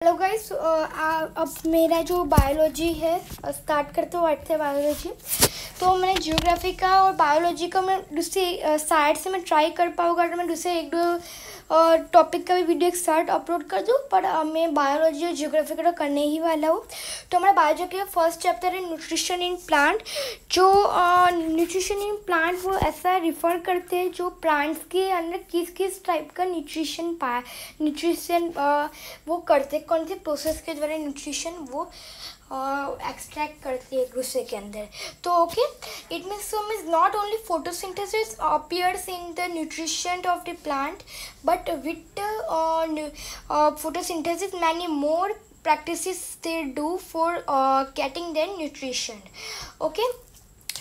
Hello guys, अब मेरा जो बायोलॉजी है स्टार्ट करते हो आर्ट से बायोलॉजी। तो मैंने जियोग्राफी का और बायोलॉजी का मैं दूसरी साइड से मैं ट्राई कर पाऊँगा तो मैं दूसरे एक दो टॉपिक का भी वीडियो एक साथ अपलोड कर दूँ, पर मैं बायोलॉजी और जियोग्राफी का तो करने ही वाला हूँ। तो हमारा बायोलॉजी का फर्स्ट चैप्टर है न्यूट्रिशन इन प्लांट। जो न्यूट्रिशन इन प्लांट वो ऐसा रिफ़र करते हैं जो प्लांट्स के अंदर किस किस टाइप का न्यूट्रिशन वो करते, कौन से प्रोसेस के द्वारा न्यूट्रिशन वो एक्सट्रैक्ट करती है एक दूसरे के अंदर। तो okay, it means not only photosynthesis appears in the nutrition of the plant, but with photosynthesis many more practices they do for getting their nutrition. Okay,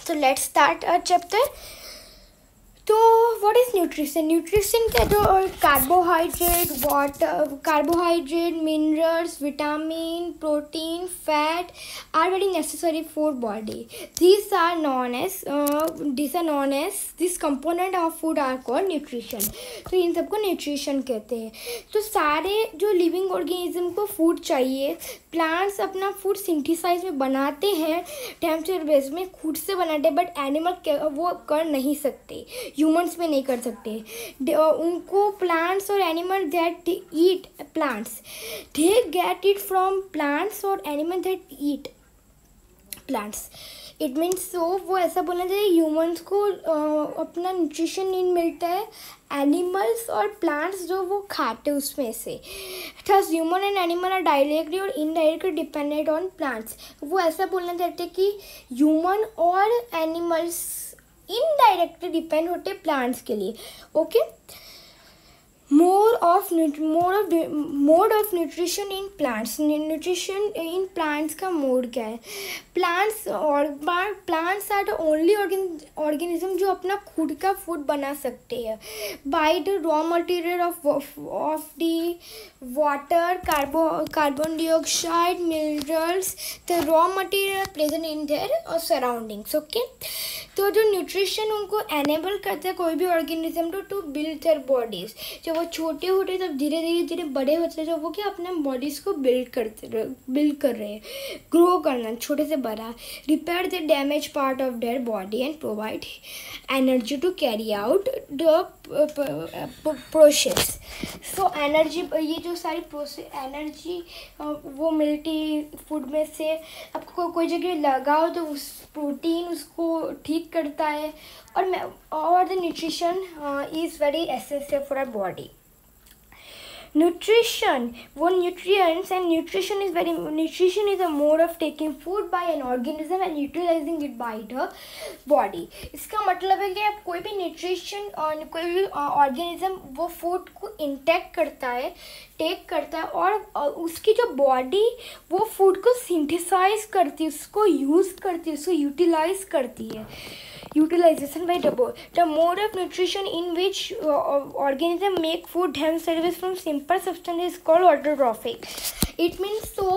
so let's start our chapter. तो what is nutrition? Nutrition का जो carbohydrate, water, carbohydrate, minerals, vitamin, protein, fat are very necessary for body. These are known as this component of food are called nutrition. तो इन सबको nutrition कहते हैं. तो सारे जो लिविंग ऑर्गेनिज्म को फूड चाहिए, प्लांट्स अपना फूड सिंथेसाइज में बनाते हैं, टेम्परेचर बेस में खुद से बनाते हैं, बट एनिमल वो कर नहीं सकते, ह्यूमंस में नहीं कर सकते. उनको प्लांट्स और animal that eat plants, they get it from plants और animal that eat plants. It means so वो ऐसा बोलना चाहिए, ह्यूमंस को अपना न्यूट्रिशन नीड मिलता है एनिमल्स और प्लांट्स जो वो खाते उसमें से. Thus human and animal are directly और इनडायरेक्टली डिपेंडेंट ऑन प्लांट्स. वो ऐसा बोलना चाहते हैं कि ह्यूमन और एनिमल्स इनडायरेक्टली डिपेंड होते प्लांट्स के लिए. Okay, mode of nutrition in plants. Nutrition in plants का मोड क्या है? Plants are the only organism जो अपना खुद का फूड बना सकते हैं by the raw material of the water, carbon dioxide, minerals, the raw material present in their surroundings. Okay, तो जो न्यूट्रिशन उनको एनेबल करता है कोई भी organism to build their bodies. जब वो छोटे होते तब धीरे बड़े होते, जब वो क्या अपने बॉडीज़ को बिल्ड कर रहे हैं, ग्रो करना छोटे से बड़ा, repair the damage part of their body and provide energy to carry out the process. So energy, ये जो सारी प्रोसेस एनर्जी वो मिलती फूड में से. आपको कोई जगह लगाओ तो उस प्रोटीन उसको ठीक करता है, और the nutrition is very essential for our body. Nutrition is a mode of taking food by an organism and utilizing it by the body. इसका मतलब है कि आप कोई भी न्यूट्रिशन और कोई भी ऑर्गेनिज्म वो फूड को इंटेक्ट करता है, टेक करता है, और उसकी जो बॉडी वो फूड को सिंथेसाइज करती है, उसको यूज़ करती है, उसको यूटिलाइज करती है. Utilization by the mode of nutrition in which organism make food themselves from simple substance is called autotrophic. It means so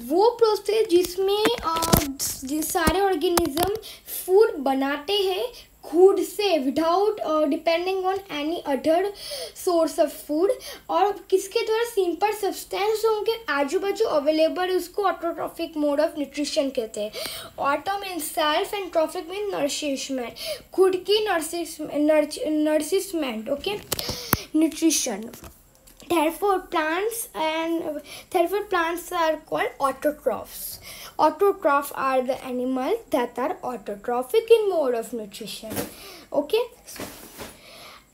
वो प्रोसेस जिसमें सारे ऑर्गेनिज्म फूड बनाते हैं खुद से without depending on any other source of food, और किसके द्वारा सिंपल सब्सटेंस जो उनके आजू बाजू अवेलेबल है उसको ऑटोट्रॉफिक मोड ऑफ न्यूट्रिशन कहते हैं. Auto mean self and trophic mean nourishment, खुद की nourishment. Okay, nutrition. Therefore, plants are called autotrophs. Autotrophs are the animals that are autotrophic in mode of nutrition. Okay,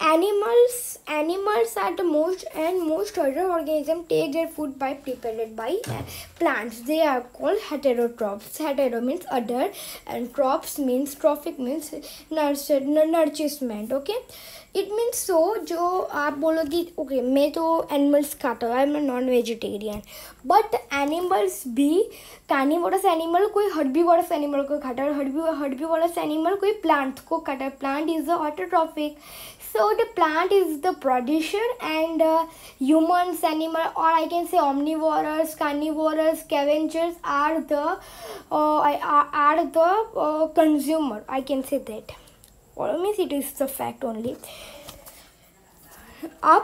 animals are the most other organisms take their food by prepared by plants. They are called heterotrophs. Hetero means other and trophs means trophic means nourishment. Okay, it means सो जो आप बोलोगे okay मैं तो animals खाता हूँ, I am non vegetarian, but animals भी carnivorous animal कोई herbivorous animal को खाता है, हर्बीवोरस एनिमल कोई प्लांट को खाता है. Plant is the autotrophic. So the plant is the producer and humans, animal, or I can say omnivorous, carnivorous, scavengers are the consumer. I can say that. Or means it is the fact only. अब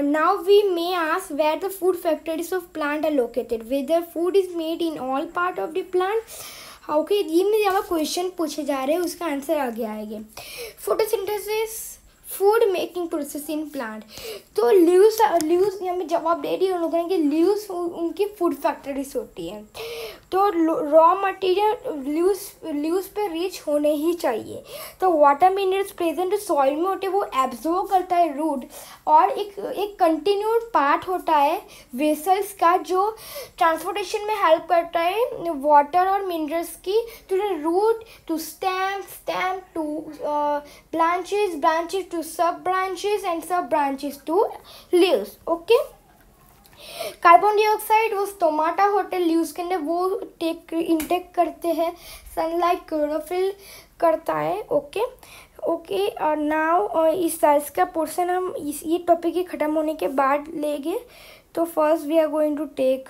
now we may ask where the food factories of plant are located, whether food is made in all part of the plant. Okay ये में ज़्यादा question पूछे जा रहे हैं, उसका answer आगे आएंगे. Photosynthesis food making process in plant. तो लीव्स यहाँ में जवाब दे रही है उन लोगों ने कि लीव्स उनकी फूड फैक्ट्रीज होती हैं. तो रॉ मटेरियल लीव्स पे रिच होने ही चाहिए. तो वाटर मिनरल्स प्रेजेंट सॉइल में होते हैं वो एब्जॉर्ब करता है रूट, और एक कंटिन्यूड पार्ट होता है वेसल्स का जो ट्रांसपोर्टेशन में हेल्प करता है वाटर और मिनरल्स की to root to stem to branches to sub branches and sub branches to leaves. Okay. Carbon dioxide वो स्टोमाटा होते लीव्स के अंदर वो इंटेक करते हैं. सनलाइट क्लोरोफिल करता है. ओके. और नाउ इस साइज का पोर्शन हम ये टॉपिक के ख़त्म होने के बाद लेंगे. तो first we are going to take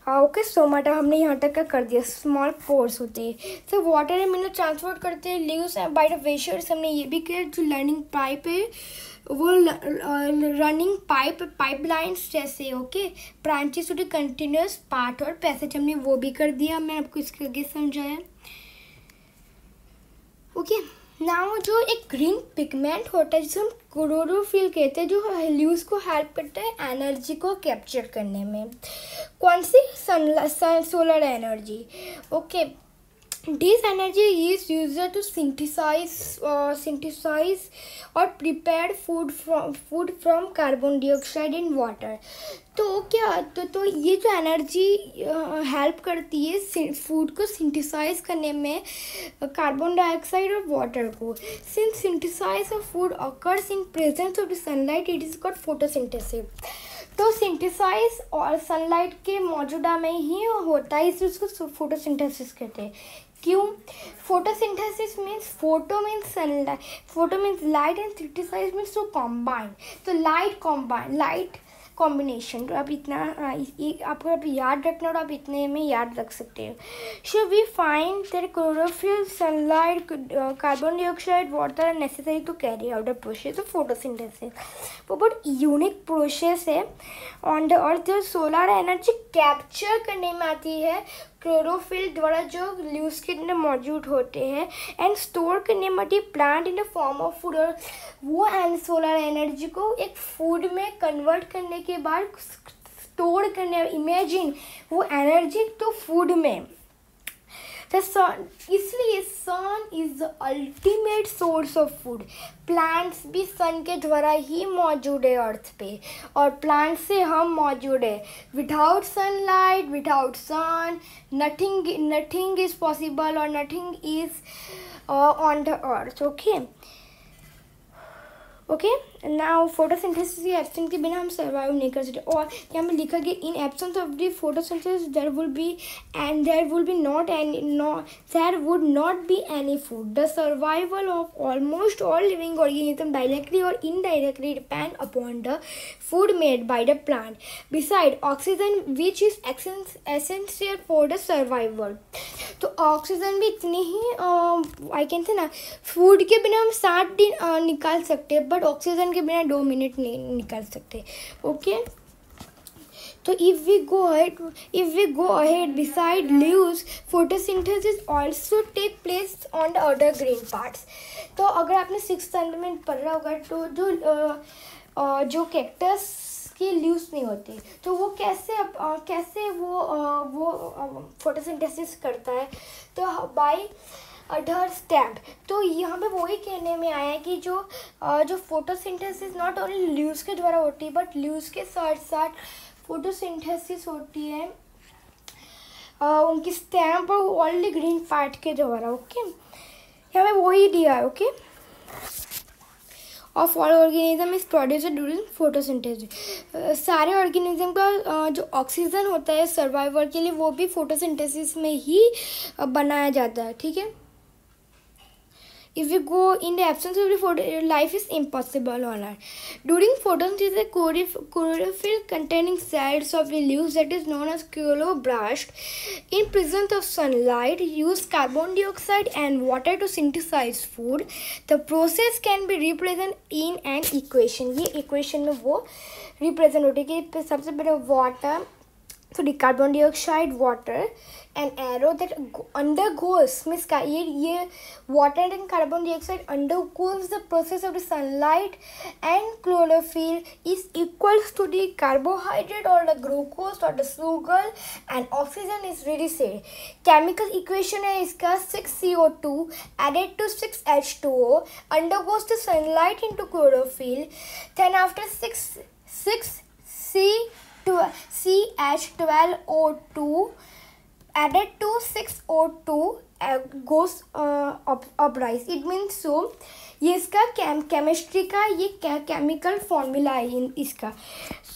okay stomata हमने यहाँ तक का कर दिया. स्मॉल पोर्स होते हैं. तो वाटर एंड मिनरल ट्रांसपोर्ट करते हैं लीव्स बाय द वेशर्स. हमने ये भी किया. जो लर्निंग पाइप है वो रनिंग पाइपलाइंस जैसे. ओके. ब्रांचेस होते कंटिन्यूस पार्ट और पैसेज हमने वो भी कर दिया. मैं आपको इसके आगे समझाया. ओके. नाउ जो एक ग्रीन पिगमेंट होता है जिसे हम क्लोरोफिल कहते हैं, जो लीव्स को हेल्प करता है एनर्जी को कैप्चर करने में. कौन सी? Solar energy. Okay. This energy is used to synthesise और prepare food from carbon dioxide in water. तो क्या तो ये जो एनर्जी हेल्प करती है फूड को सिंथेसाइज करने में कार्बन डाइऑक्साइड और वाटर को. Since synthesise of food occurs in presence of the sunlight it is called photosynthesis. तो सिंथेसाइज और सनलाइट के मौजूदा में ही होता है, इसलिए उसको फोटोसिंथेसिस कहते हैं. क्यों? Photosynthesis means photo means sunlight, photo means light and synthesise means to combine. तो लाइट कॉम्बिनेशन. तो आप इतना आपको आप याद रखना और आप इतने में याद रख सकते हो. So we find that chlorophyll, sunlight, carbon dioxide, water are necessary to carry out the process of photosynthesis. वो बहुत यूनिक प्रोसेस है ऑन द अर्थ जो सोलर एनर्जी कैप्चर करने में आती है क्लोरोफिल द्वारा जो लीव्स के अंदर मौजूद होते हैं एंड स्टोर करने में आती है plant in the form of food. और वो सोलर एनर्जी को एक फूड में कन्वर्ट करने के बाद स्टोर करने, इमेजिन वो एनर्जी तो फूड में. The sun, इसलिए sun is the ultimate source of food. Plants भी सन के द्वारा ही मौजूद है अर्थ पे, और प्लांट से हम मौजूद है. Without sunlight, without sun, nothing is possible और nothing is on the earth. Okay. Now photosynthesis की एब्सेंस के बिना हम सर्वाइव नहीं कर सकते. और यहाँ में लिखा गया in absence of the photosynthesis there would not be any food. The survival of almost all living organism directly और indirectly depend upon the food made by the plant beside oxygen which is essential for the survival. तो oxygen भी इतनी ही I can say ना, food के बिना हम 7 दिन निकाल सकते हैं, बट ऑक्सीजन के बिना 2 मिनट नहीं निकाल सकते. ओके. तो if we go ahead beside leaves, photosynthesis also take place on the other green parts. तो अगर आपने 6th स्टैंडर्ड में पढ़ा होगा तो जो कैक्टस की लीव्स नहीं होती, तो वो कैसे वो फोटोसिंथेसिस करता है. तो बाय अदर स्टेप. तो यहाँ पे वही कहने में आया है कि जो फोटोसिंथेसिस नॉट ओनली लीव्स के द्वारा होती है, बट लीव्स के साथ साथ फोटोसिंथेसिस होती है उनकी स्टेम और ऑल ग्रीन पार्ट के द्वारा. ओके. यहाँ पे वही दिया है. Okay. Of all organism is produced during photosynthesis. सारे ऑर्गेनिज्म का जो ऑक्सीजन होता है सर्वाइवल के लिए वो भी फोटोसिंथेसिस में ही बनाया जाता है. ठीक है. if we go in the absence of the life is impossible on Earth. During photosynthesis, chlorophyll containing cells of the leaves, that is known as chloroplast, in presence of sunlight, use carbon dioxide and water to synthesize food. The process can be represented in an equation. ये equation में वो represent होती है कि सबसे पहले water, sorry, carbon dioxide, water, an arrow that undergoes means ये water and carbon dioxide undergoes the process of the sunlight, and chlorophyll is equals to the carbohydrate or the glucose or the sugar, and oxygen is released. Chemical equation है इसका 6CO2 added to 6H2O undergoes the sunlight into chlorophyll, then after 6CH12O2 added to 6O2 goes uprise. It means so ये इसका chemistry का ये chemical formula है इसका.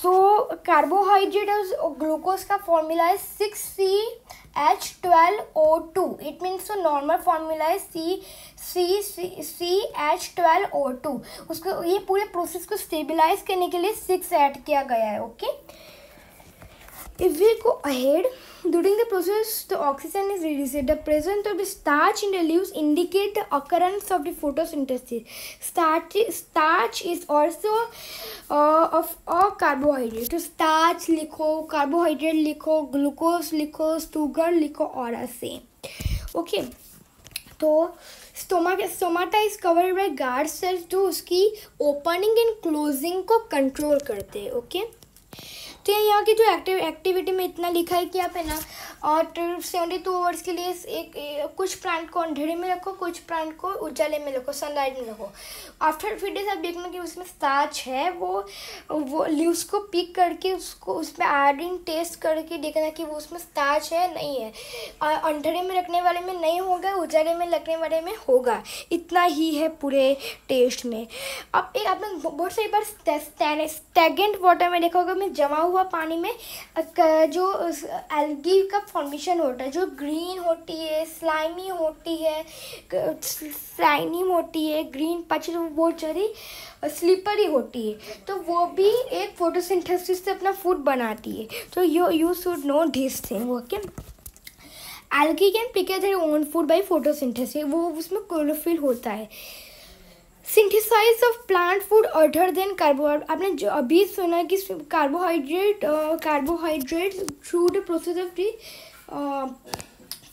So carbohydrate और glucose का फॉर्मूला है 6CH12O2. It means so normal formula है CH12O2. उसको ये पूरे प्रोसेस को स्टेबलाइज करने के लिए 6 ऐड किया गया है. Okay, if we go ahead, during the process the oxygen is released. The presence of the starch in the leaves indicate the occurrence of the photosynthesis. Starch is also of a carbohydrate. तो starch लिखो, carbohydrate लिखो, glucose लिखो, sugar लिखो और ऐसे. Okay, तो stomata is covered by guard cells जो उसकी ओपनिंग एंड क्लोजिंग को कंट्रोल करते हैं. ओके, तो यहाँ की जो एक्टिविटी में इतना लिखा है कि आप है ना और 72 आवर्स के लिए कुछ प्लांट को अंधेरे में रखो, कुछ प्लांट को उजाले में रखो, सनलाइट में रखो. आफ्टर फिर डेज आप देखना कि उसमें स्टार्च है, वो लीव्स को पिक करके उसको उसमें आयोडीन टेस्ट करके देखना कि वो उसमें स्टार्च है नहीं है. अंधेरे में रखने वाले में नहीं होगा, उजाले में रखने वाले में होगा. इतना ही है पूरे टेस्ट में. अब एक आपने बहुत सारी बार स्टैगनेंट वाटर में देखा होगा, में जमा हुआ पानी में जो एल्गी का फॉर्मेशन होता है, जो ग्रीन होती है, स्लाइमी होती है, ग्रीन पच वो चरी स्लीपरी होती है, तो वो भी एक फोटोसिंथेसिस से अपना फूड बनाती है. तो you should know this thing. Okay, algae can prepare their own food by photosynthesis. वो उसमें क्लोरोफिल होता है. Synthesise of plant food other than carbohydrate. आपने जो अभी सुना कि carbohydrate through the process of the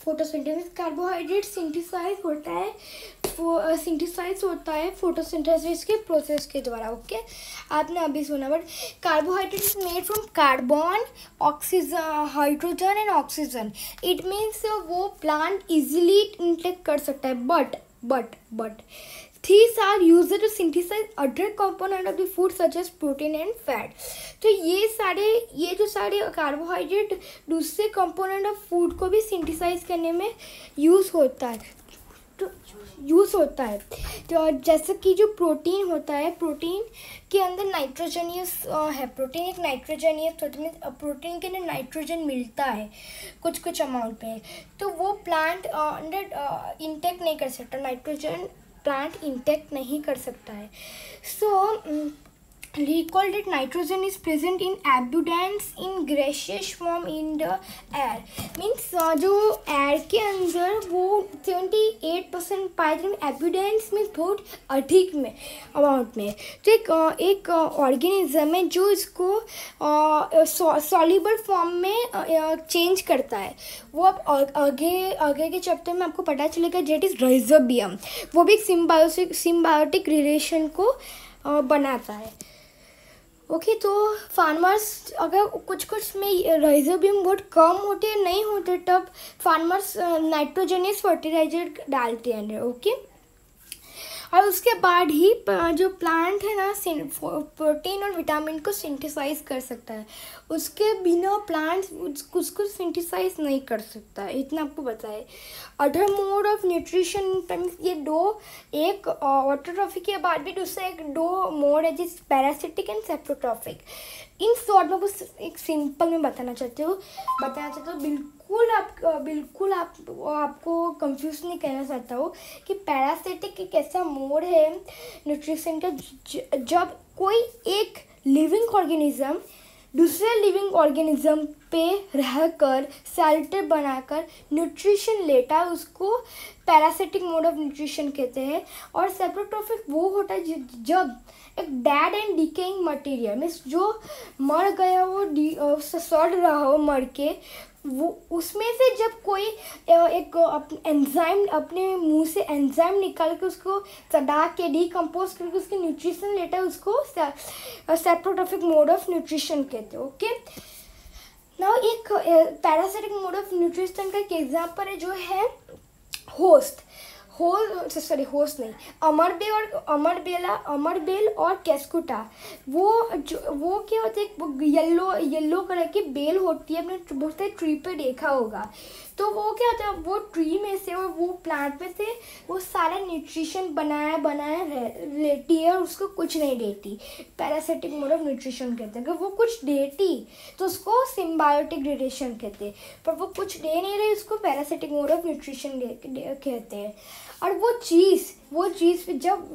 photosynthesis carbohydrate synthesise होता है फोटोसिंथेसिस के प्रोसेस के द्वारा. ओके, आपने अभी सुना. But carbohydrate is made from carbon, oxygen, hydrogen and oxygen. It means वो प्लांट इजीली इंटेक कर सकता है. But these are used to synthesize other component of the food such as protein and fat. तो ये जो सारे carbohydrate दूसरे component of food को भी सिंथेसाइज करने में यूज़ होता है. तो जैसे कि जो प्रोटीन होता है, प्रोटीन के अंदर नाइट्रोजनियस है. प्रोटीन एक नाइट्रोजनियस प्रोटीन के अंदर नाइट्रोजन मिलता है कुछ अमाउंट में. तो वो प्लांट अंदर इंटेक नहीं कर सकता, नाइट्रोजन प्लांट इंटेक्ट नहीं कर सकता है. सो recall that nitrogen is present in abundance in gaseous form in the air. Means जो एयर के अंदर वो 78% पाए जाते हैं. एब्यूडेंस मीन्स बहुत अधिक में अमाउंट में. तो एक ऑर्गेनिज्म है जो इसको सॉल्युबल फॉर्म में चेंज करता है. वो अब आगे के चैप्टर में आपको पता चलेगा. Jet is rhizobium. वो भी एक सिम्बायोटिक रिलेशन को बनाता है. ओके, तो फार्मर्स अगर कुछ में राइजोबियम बहुत कम होते हैं, नहीं होते, तब फार्मर्स नाइट्रोजनियस फर्टिलाइजर डालते हैं. ओके, और उसके बाद ही जो प्लांट है ना प्रोटीन और विटामिन को सिंथेसाइज कर सकता है. उसके बिना प्लांट उसको सिंथेसाइज नहीं कर सकता है. इतना आपको बताए. अदर मोड ऑफ न्यूट्रिशन, ये दो, एक ऑटोट्रॉफिक के बाद भी दूसरा एक दो मोड है जिस पैरासिटिक एंड सेप्टोट्रॉफिक. इन शॉर्ट में कुछ एक सिंपल में बताना चाहती हूँ बिल्कुल आपको कंफ्यूज नहीं करना चाहता हूँ कि पैरासिटिक एक ऐसा मोड है न्यूट्रिशन का जब कोई एक लिविंग ऑर्गेनिज्म दूसरे लिविंग ऑर्गेनिज्म पे रहकर सेल्टर बनाकर न्यूट्रिशन लेता है, उसको पैरासिटिक मोड ऑफ न्यूट्रिशन कहते हैं। और सेप्रोट्रोफिक वो होता है जब एक dead and decaying material means जो मर गया वो सड़ रहा हो मर के, वो उसमें से जब कोई एक एंजाइम अपने मुंह से एंजाइम निकाल के उसको सड़ा के डिकम्पोज करके उसके न्यूट्रिशन लेता है, उसको सेप्रोट्रोफिक मोड ऑफ न्यूट्रिशन कहते हैं। ओके, नाउ एक पैरासिटिक मोड ऑफ न्यूट्रिशन का एक एग्जाम्पल है जो है होस्ट नहीं, अमरबेल और केस्कुटा। वो क्या होते हैं, येलो कलर की बेल होती है, आपने बहुत सारे ट्री पे देखा होगा। तो वो क्या होता है, वो ट्री में से और वो प्लांट में से वो सारा न्यूट्रिशन बनाया लेती है और उसको कुछ नहीं देती। पैरासिटिक मोड ऑफ न्यूट्रिशन कहते हैं। अगर वो कुछ देती तो उसको सिम्बायोटिक रिलेशन कहते हैं, पर वो कुछ दे नहीं रही, उसको पैरासिटिक मोड ऑफ न्यूट्रिशन कहते हैं। और वो चीज़ पे जब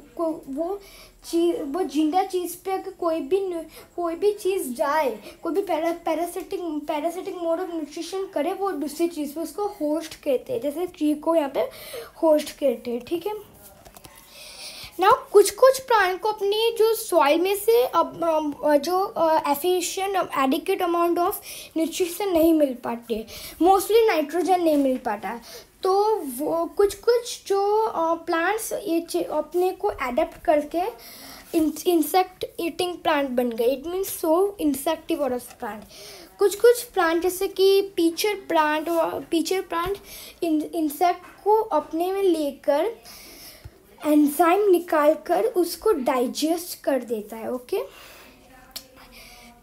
वो जिंदा चीज़ पे अगर कोई भी चीज़ जाए, कोई भी पैरासिटिक मोड ऑफ न्यूट्रिशन करे, वो दूसरी चीज़ पे उसको होस्ट कहते हैं। जैसे ट्री को यहाँ पे होस्ट कहते हैं, ठीक है ना। कुछ प्लांट को अपनी जो सॉइल में से जो efficient adequate amount of nutrition नहीं मिल पाते, मोस्टली नाइट्रोजन नहीं मिल पाता, तो वो कुछ जो प्लांट्स ये अपने को अडेप्ट करके इंसेक्ट ईटिंग प्लांट बन गए। It means so insectivorous plant. कुछ प्लांट जैसे कि पीचर प्लांट इंसेक्ट को अपने में लेकर एंजाइम निकालकर उसको डाइजेस्ट कर देता है। ओके,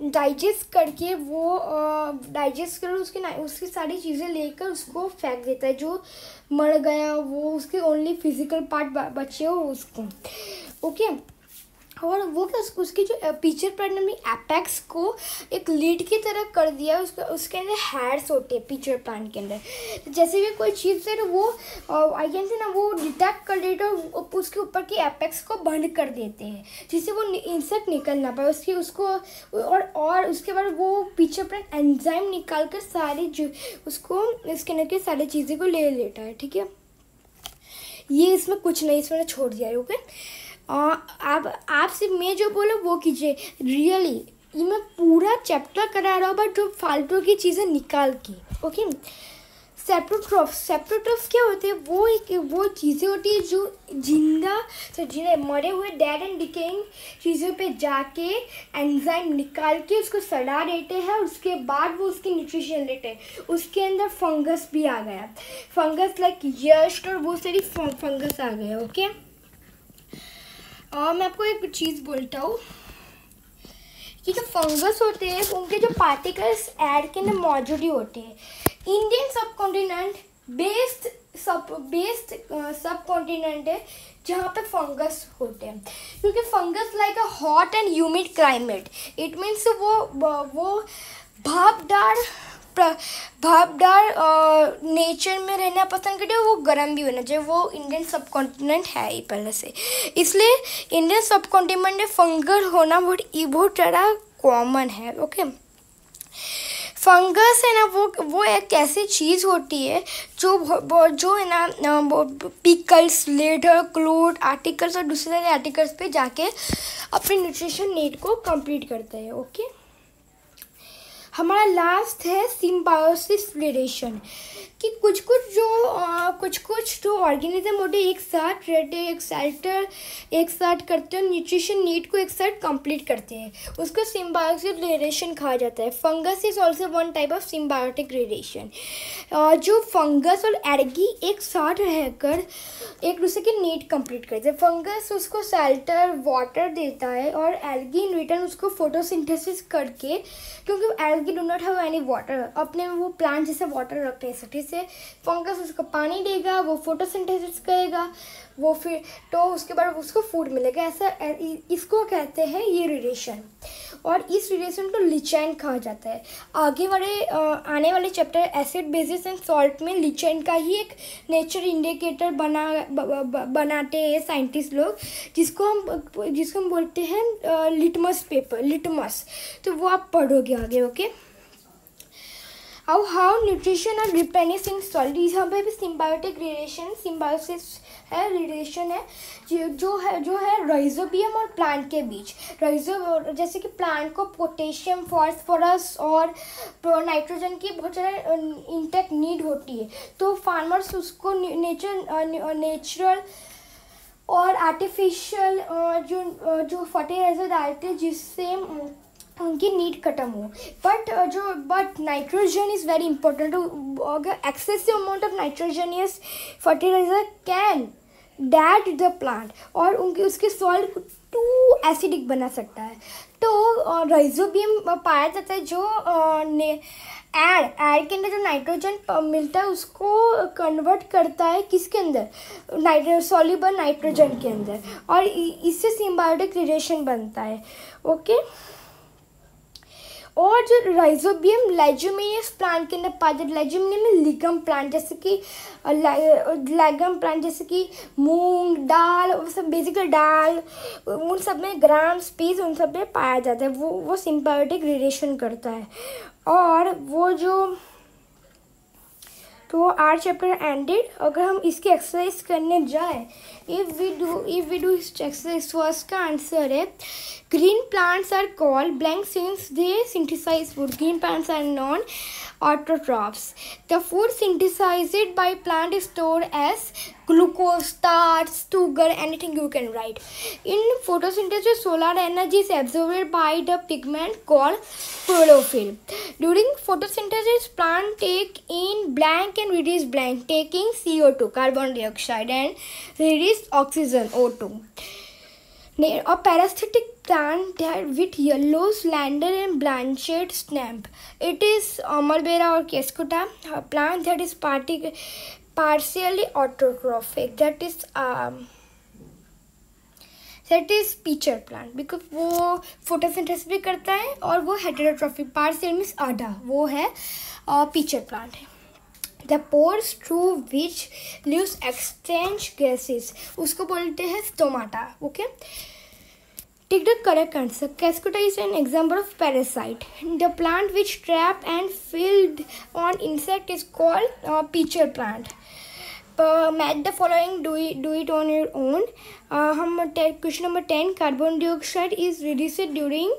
डाइजेस्ट करके वो डाइजेस्ट कर उसकी सारी चीज़ें लेकर उसको फेंक देता है, जो मर गया वो उसके ओनली फिजिकल पार्ट बचे हो उसको। ओके, और वो क्या उसकी जो पीचर प्लांट ने एपेक्स को एक लीड की तरह कर दिया। उसके अंदर हेयर्स होते हैं पीचर प्लांट के अंदर। जैसे भी कोई चीज़ है तो वो आई कैन से ना वो डिटेक्ट कर देते और उसके ऊपर की एपेक्स को बंद कर देते हैं, जिससे वो इंसेक्ट निकल ना पाए और उसके बाद वो पीचर प्लांट एंजाइम निकाल कर उसको इसके अंदर की सारी चीज़ें को ले लेता है। ठीक है, ये इसमें कुछ नहीं, इसमें छोड़ दिया है। ओके, आप सिर्फ मैं जो बोलो वो कीजिए। रियली ये मैं पूरा चैप्टर करा रहा हूँ बट जो फालतू की चीज़ें निकाल के। ओके, सेप्रोट्रॉफ्स क्या होते हैं, वो चीज़ें होती है जो जिन्हें मरे हुए डेड एंड डिकेइंग चीज़ों पे जाके एंजाइम निकाल के उसको सड़ा देते हैं और उसके बाद वो उसकी न्यूट्रिशन लेते हैं। उसके अंदर फंगस भी आ गया, फंगस लाइक यस्ट और वो सारी फंगस आ गए। ओके, मैं आपको एक चीज़ बोलता हूँ कि जो फंगस होते हैं उनके जो पार्टिकल्स एड के अंदर मौजूद ही होते हैं। इंडियन सब कॉन्टिनेंट है जहाँ पे फंगस होते हैं, क्योंकि fungus like a hot and humid climate. It means वो भापदार नेचर में रहना पसंद करते हैं, वो गर्म भी होना चाहिए। वो इंडियन सब कॉन्टिनेंट है ही पहले से, इसलिए इंडियन सब कॉन्टिनेंट में फंगल होना बहुत ज़्यादा कॉमन है। ओके, फंगस है ना वो एक ऐसी चीज़ होती है जो है ना पिकल्स, लेडर, क्लोथ आर्टिकल्स और दूसरे आर्टिकल्स पे जाके अपने न्यूट्रिशन नीड को कंप्लीट करते हैं। ओके, हमारा लास्ट है सिम्बायोसिस रिलेशन, कि कुछ जो ऑर्गेनिज्म होते हैं एक साथ रहते हैं, एक साथ करते हैं, न्यूट्रिशन नीड को एक साथ कंप्लीट करते हैं, उसको सिम्बायोसिस रिलेशन कहा जाता है। Fungus is also one type of symbiotic relation. जो फंगस और एल्गी एक साथ रहकर एक दूसरे की नीड कंप्लीट करते हैं। फंगस उसको शेल्टर वाटर देता है और एल्गी इन रिटर्न उसको फोटोसिंथेसिस करके, क्योंकि algae do not have any water, अपने में वो प्लांट जैसे वाटर रखते हैं से फंगस उसको पानी देगा, वो फोटोसिंथेसिस करेगा, वो फिर तो उसके बाद उसको फूड मिलेगा। ऐसा इसको कहते हैं ये रेडिएशन, और इस रेडिएशन को लिचेन कहा जाता है। आगे वाले आने वाले chapter acid basis and salt में लिचेन का ही एक नेचर इंडिकेटर बनाते हैं साइंटिस्ट लोग, जिसको हम बोलते हैं लिटमस पेपर, लिटमस। तो वो आप पढ़ोगे आगे। ओके, how nutrition और replenishing salt, यहाँ पे भी symbiotic relation, symbiosis है, रिलेशन है जो है राइजोबियम और प्लांट के बीच। जैसे कि प्लांट को पोटेशियम, फॉस्फोरस और नाइट्रोजन की बहुत ज़्यादा इंटेक नीड होती है, तो फार्मर्स उसको नेचुरल और आर्टिफिशियल जो फर्टिलाइजर डालते हैं जिससे उनकी नीड खत्म हो। But nitrogen is very important. अगर excessive amount of nitrogen is fertiliser can dead the plant, और उसके सॉइल को टू एसिडिक बना सकता है। तो राइजोबियम पाया जाता है जो एड के अंदर जो नाइट्रोजन मिलता है उसको कन्वर्ट करता है किसके अंदर, सॉल्युबल नाइट्रोजन के अंदर, और इससे सिम्बायोटिक रिलेशन बनता है। ओके, और जो राइजोबियम लेग्यूमिनियस प्लांट के अंदर पाया जाता है। लेग्यूमिनियम में लिगम प्लांट जैसे कि लेगम प्लांट जैसे कि मूंग, दाल, वो सब बेसिकली दाल, उन सब में ग्राम, पीस, उन सब में पाया जाता है। वो सिम्बायोटिक रिलेशन करता है। और वो जो तो आर चैप्टर एंडेड। अगर हम इसकी एक्सरसाइज करने जाए, if we do exercise, first का आंसर है green plants are called blank since they synthesise food. Green plants are non autotrophs. The food synthesized by plant is stored as glucose, starch, sugar, anything you can write. In photosynthesis, solar energy is absorbed by the pigment called chlorophyll. During photosynthesis, plant take in blank and release blank, taking CO2, carbon dioxide, and release oxygen, O2. A parasitic plant with yellow, slender and branched stem. It is Malvera or Kescuta. A plant that is partially autotrophic. That is pitcher plant, because वो photosynthesis भी करता है और वो heterotrophic, partial means आधा, वो है pitcher plant है। The pores through which leaves exchange gases, उसको बोलते हैं stomata. Okay, take the correct answer. Kescuta is an example of parasite. The plant which trap and feed on insect is called pitcher plant. Match the following, do it on your own. Question number 10, carbon dioxide is released during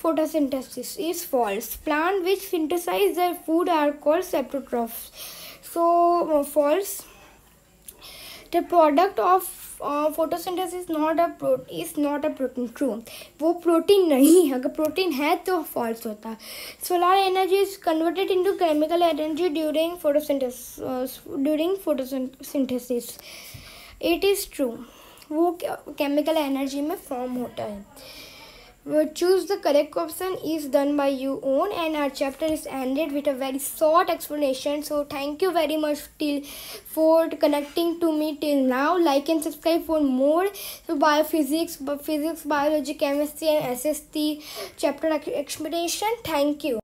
photosynthesis is false. Plant which synthesize their food are called saprotrophs. So false. The product of photosynthesis is not a protein. True, वो protein नहीं है। अगर protein है तो false होता है। Solar energy is converted into chemical energy during photosynthesis. It is true, वो chemical energy में फॉर्म होता है। Choose the correct option is done by you own, and our chapter is ended with a very short explanation. So thank you very much for connecting to me till now. Like and subscribe for more. So physics, biology, chemistry and SST chapter explanation. Thank you.